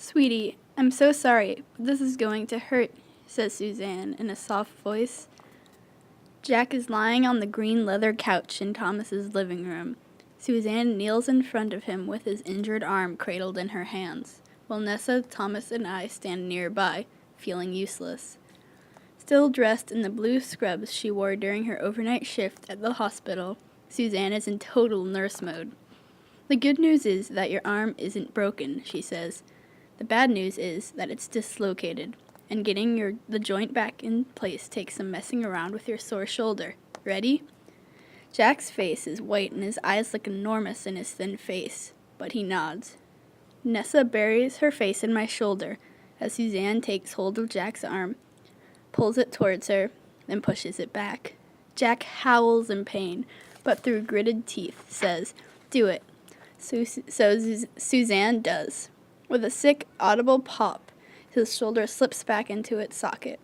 Sweetie, I'm so sorry, but this is going to hurt, says Suzanne in a soft voice. Jack is lying on the green leather couch in Thomas's living room. Suzanne kneels in front of him with his injured arm cradled in her hands, while Nessa, Thomas, and I stand nearby, feeling useless. Still dressed in the blue scrubs she wore during her overnight shift at the hospital, Suzanne is in total nurse mode. The good news is that your arm isn't broken, she says. The bad news is that it's dislocated, and getting the joint back in place takes some messing around with your sore shoulder. Ready? Jack's face is white and his eyes look enormous in his thin face, but he nods. Nessa buries her face in my shoulder as Suzanne takes hold of Jack's arm, pulls it towards her, then pushes it back. Jack howls in pain, but through gritted teeth says, "Do it." So Suzanne does. With a sick, audible pop, his shoulder slips back into its socket.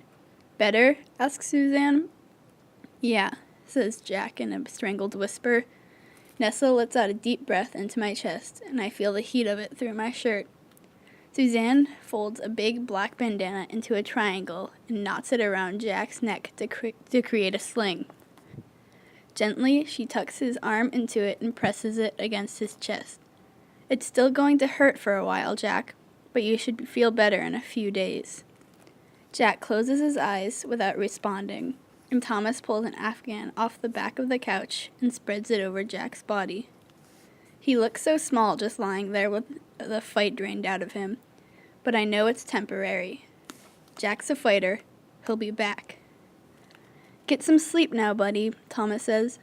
"Better?" asks Suzanne. "Yeah," says Jack in a strangled whisper. Nessa lets out a deep breath into my chest, and I feel the heat of it through my shirt. Suzanne folds a big black bandana into a triangle and knots it around Jack's neck to create a sling. Gently, she tucks his arm into it and presses it against his chest. "It's still going to hurt for a while, Jack, but you should feel better in a few days." Jack closes his eyes without responding, and Thomas pulls an Afghan off the back of the couch and spreads it over Jack's body. He looks so small just lying there with the fight drained out of him, but I know it's temporary. Jack's a fighter. He'll be back. "Get some sleep now, buddy," Thomas says.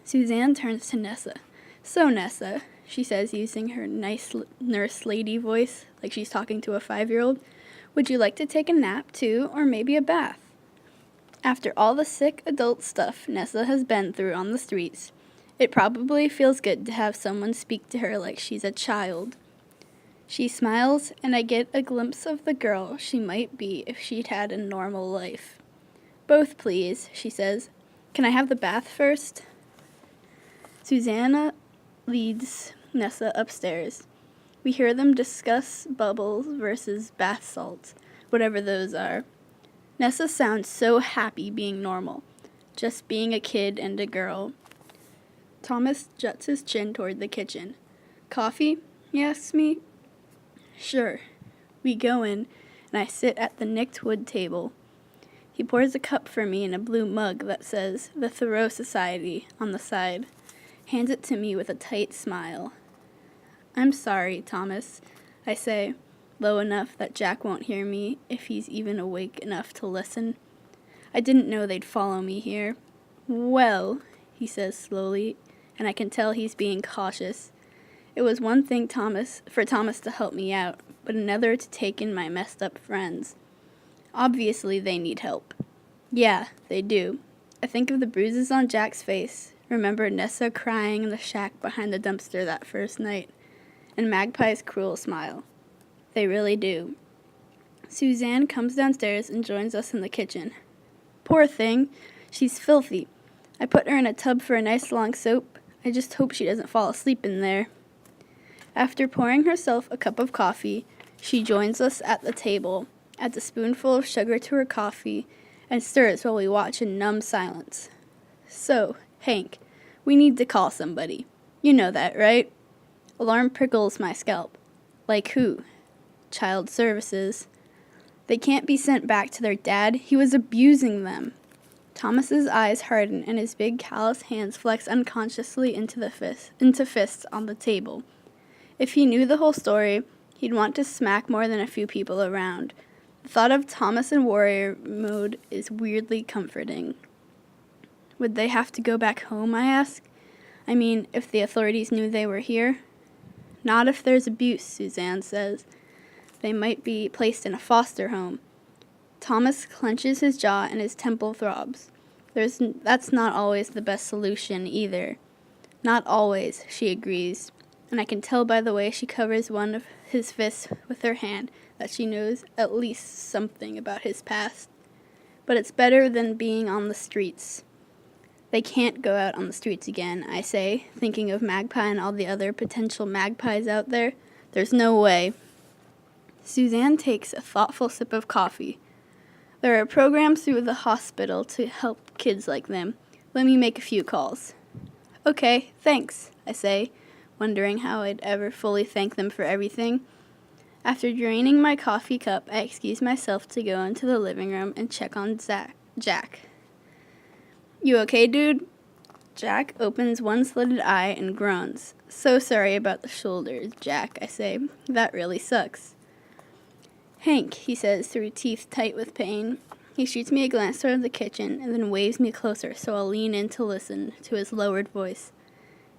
Suzanne turns to Nessa. "So, Nessa," she says using her nice nurse lady voice like she's talking to a 5-year-old, "would you like to take a nap too, or maybe a bath?" After all the sick adult stuff Nessa has been through on the streets, it probably feels good to have someone speak to her like she's a child. She smiles, and I get a glimpse of the girl she might be if she'd had a normal life. "Both, please," she says. "Can I have the bath first?" Susanna leads Nessa upstairs. We hear them discuss bubbles versus bath salts, whatever those are. Nessa sounds so happy being normal, just being a kid and a girl. Thomas juts his chin toward the kitchen. "Coffee?" he asks me. "Sure." We go in, and I sit at the nicked wood table. He pours a cup for me in a blue mug that says the Thoreau Society on the side, hands it to me with a tight smile. "I'm sorry, Thomas," I say, low enough that Jack won't hear me if he's even awake enough to listen. "I didn't know they'd follow me here." "Well," he says slowly, and I can tell he's being cautious. "It was one thing for Thomas to help me out, but another to take in my messed up friends. Obviously they need help." "Yeah, they do." I think of the bruises on Jack's face, remember Nessa crying in the shack behind the dumpster that first night, and Magpie's cruel smile. They really do. Suzanne comes downstairs and joins us in the kitchen. "Poor thing, she's filthy. I put her in a tub for a nice long soap. I just hope she doesn't fall asleep in there." After pouring herself a cup of coffee, she joins us at the table, adds a spoonful of sugar to her coffee, and stirs while we watch in numb silence. "So, Hank, we need to call somebody. You know that, right?" Alarm prickles my scalp. "Like who?" "Child Services." "They can't be sent back to their dad. He was abusing them." Thomas's eyes harden and his big callous hands flex unconsciously into fists on the table. If he knew the whole story, he'd want to smack more than a few people around. The thought of Thomas in warrior mode is weirdly comforting. "Would they have to go back home?" I ask. "I mean, if the authorities knew they were here?" "Not if there's abuse," Suzanne says. "They might be placed in a foster home." Thomas clenches his jaw and his temple throbs. That's not always the best solution either. "Not always," she agrees, and I can tell by the way she covers one of his fists with her hand that she knows at least something about his past. But it's better than being on the streets. They can't go out on the streets again, I say, thinking of Magpie and all the other potential magpies out there. There's no way. Suzanne takes a thoughtful sip of coffee. There are programs through the hospital to help kids like them. Let me make a few calls. Okay, thanks, I say, wondering how I'd ever fully thank them for everything. After draining my coffee cup, I excuse myself to go into the living room and check on Jack. You okay, dude? Jack opens one slitted eye and groans. So sorry about the shoulders, Jack, I say. That really sucks. Hank, he says through teeth tight with pain. He shoots me a glance toward the kitchen and then waves me closer so I'll lean in to listen to his lowered voice.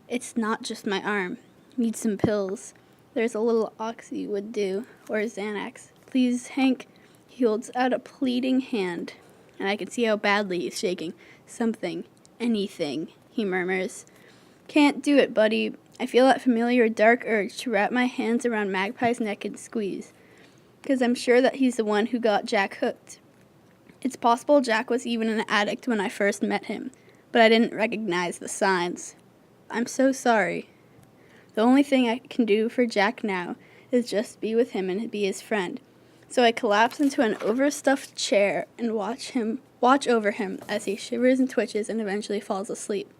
It's not just my arm. Need some pills. There's a little Oxy would do, or Xanax. Please, Hank. He holds out a pleading hand, and I can see how badly he's shaking. Something, anything, he murmurs. Can't do it, buddy. I feel that familiar dark urge to wrap my hands around Magpie's neck and squeeze, because I'm sure that he's the one who got Jack hooked. It's possible Jack was even an addict when I first met him, but I didn't recognize the signs. I'm so sorry. The only thing I can do for Jack now is just be with him and be his friend. So I collapse into an overstuffed chair and watch over him as he shivers and twitches and eventually falls asleep.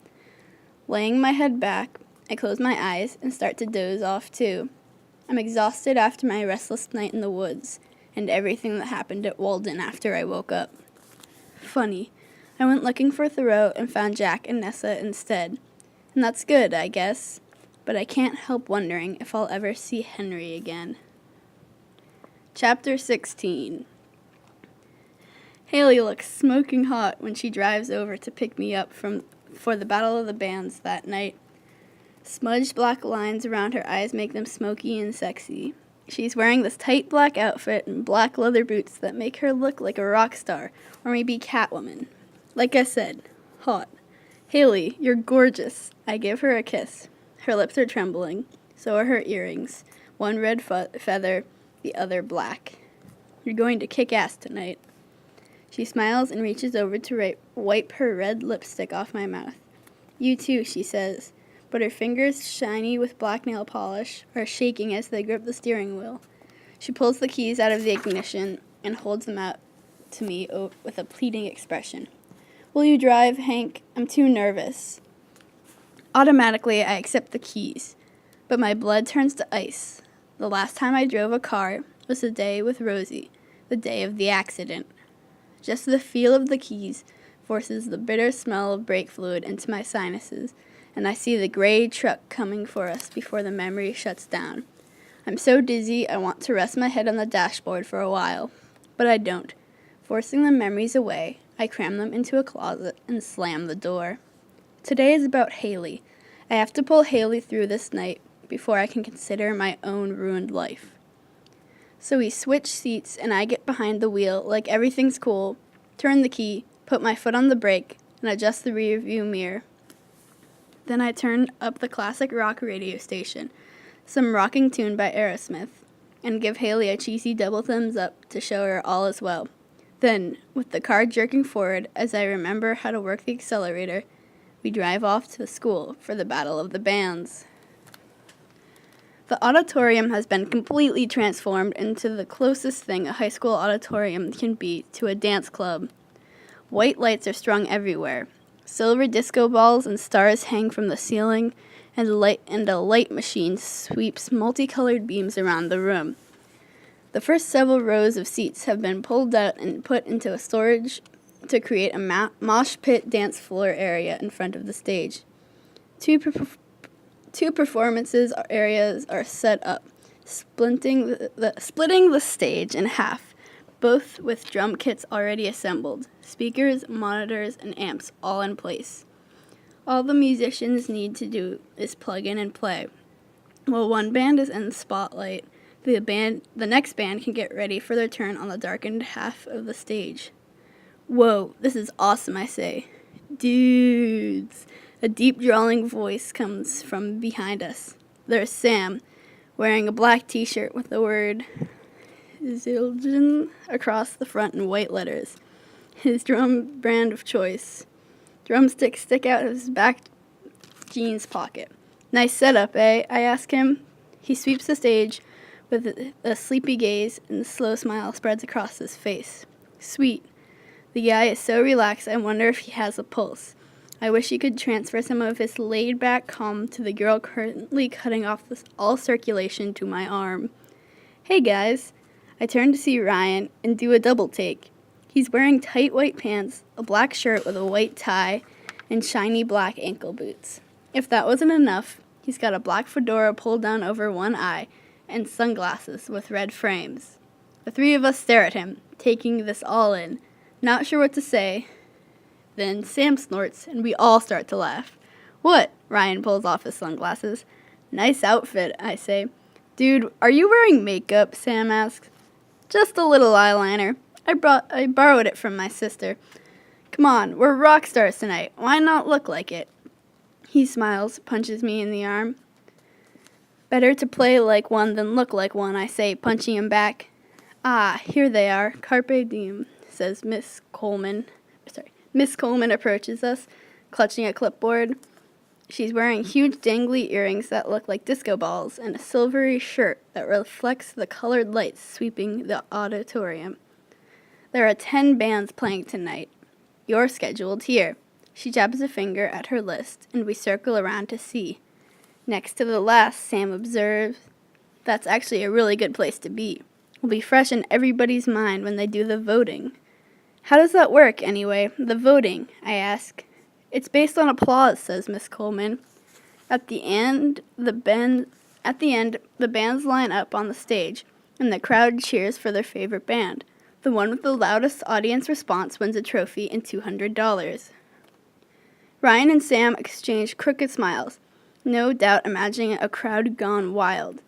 Laying my head back, I close my eyes and start to doze off too. I'm exhausted after my restless night in the woods and everything that happened at Walden after I woke up. Funny, I went looking for Thoreau and found Jack and Nessa instead. And that's good, I guess. But I can't help wondering if I'll ever see Henry again. Chapter 16. Haley looks smoking hot when she drives over to pick me up for the Battle of the Bands that night. Smudged black lines around her eyes make them smoky and sexy. She's wearing this tight black outfit and black leather boots that make her look like a rock star, or maybe Catwoman. Like I said, hot. Haley, you're gorgeous. I give her a kiss. Her lips are trembling. So are her earrings. One red feather, the other black. You're going to kick ass tonight. She smiles and reaches over to wipe her red lipstick off my mouth. You too, she says, but her fingers, shiny with black nail polish, are shaking as they grip the steering wheel. She pulls the keys out of the ignition and holds them out to me with a pleading expression. Will you drive, Hank? I'm too nervous. Automatically, I accept the keys, but my blood turns to ice. The last time I drove a car was the day with Rosie, the day of the accident. Just the feel of the keys forces the bitter smell of brake fluid into my sinuses, and I see the gray truck coming for us before the memory shuts down. I'm so dizzy I want to rest my head on the dashboard for a while, but I don't. Forcing the memories away, I cram them into a closet and slam the door. Today is about Haley. I have to pull Haley through this night before I can consider my own ruined life. So we switch seats and I get behind the wheel like everything's cool, turn the key, put my foot on the brake, and adjust the rearview mirror. Then I turn up the classic rock radio station, some rocking tune by Aerosmith, and give Haley a cheesy double thumbs up to show her all is well. Then, with the car jerking forward as I remember how to work the accelerator, we drive off to the school for the Battle of the Bands. The auditorium has been completely transformed into the closest thing a high school auditorium can be to a dance club. White lights are strung everywhere. Silver disco balls and stars hang from the ceiling, and a light machine sweeps multicolored beams around the room. The first several rows of seats have been pulled out and put into a storage to create a mosh pit dance floor area in front of the stage. Two performances areas are set up, splitting the stage in half, both with drum kits already assembled, speakers, monitors, and amps all in place. All the musicians need to do is plug in and play. While one band is in the spotlight, the next band can get ready for their turn on the darkened half of the stage. Whoa, this is awesome, I say. Dudes! A deep drawling voice comes from behind us. There's Sam, wearing a black t-shirt with the word Zildjian across the front in white letters. His drum brand of choice. Drumsticks stick out of his back jeans pocket. Nice setup, eh? I ask him. He sweeps the stage with a sleepy gaze, and a slow smile spreads across his face. Sweet. The guy is so relaxed, I wonder if he has a pulse. I wish he could transfer some of his laid-back calm to the girl currently cutting off all circulation to my arm. Hey guys. I turn to see Ryan and do a double take. He's wearing tight white pants, a black shirt with a white tie, and shiny black ankle boots. If that wasn't enough, he's got a black fedora pulled down over one eye and sunglasses with red frames. The three of us stare at him, taking this all in, not sure what to say. Then Sam snorts, and we all start to laugh. What? Ryan pulls off his sunglasses. Nice outfit, I say. Dude, are you wearing makeup? Sam asks. Just a little eyeliner. I borrowed it from my sister. Come on, we're rock stars tonight. Why not look like it? He smiles, punches me in the arm. Better to play like one than look like one, I say, punching him back. Ah, here they are. Carpe diem, says Miss Coleman. Miss Coleman approaches us, clutching a clipboard. She's wearing huge dangly earrings that look like disco balls and a silvery shirt that reflects the colored lights sweeping the auditorium. There are 10 bands playing tonight. You're scheduled here. She jabs a finger at her list, and we circle around to see. Next to the last, Sam observes. That's actually a really good place to be. Will be fresh in everybody's mind when they do the voting. How does that work, anyway, the voting? I ask. It's based on applause, says Miss Coleman. At the end, the bands line up on the stage, and the crowd cheers for their favorite band. The one with the loudest audience response wins a trophy and $200. Ryan and Sam exchange crooked smiles, no doubt imagining a crowd gone wild.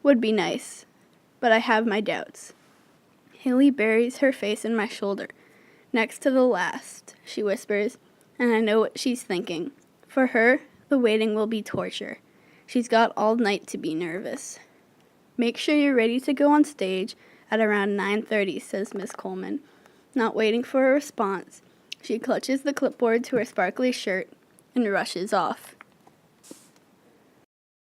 Would be nice, but I have my doubts. Haley buries her face in my shoulder. Next to the last, she whispers, and I know what she's thinking. For her, the waiting will be torture. She's got all night to be nervous. Make sure you're ready to go on stage at around 9:30, says Miss Coleman. Not waiting for a response, she clutches the clipboard to her sparkly shirt and rushes off.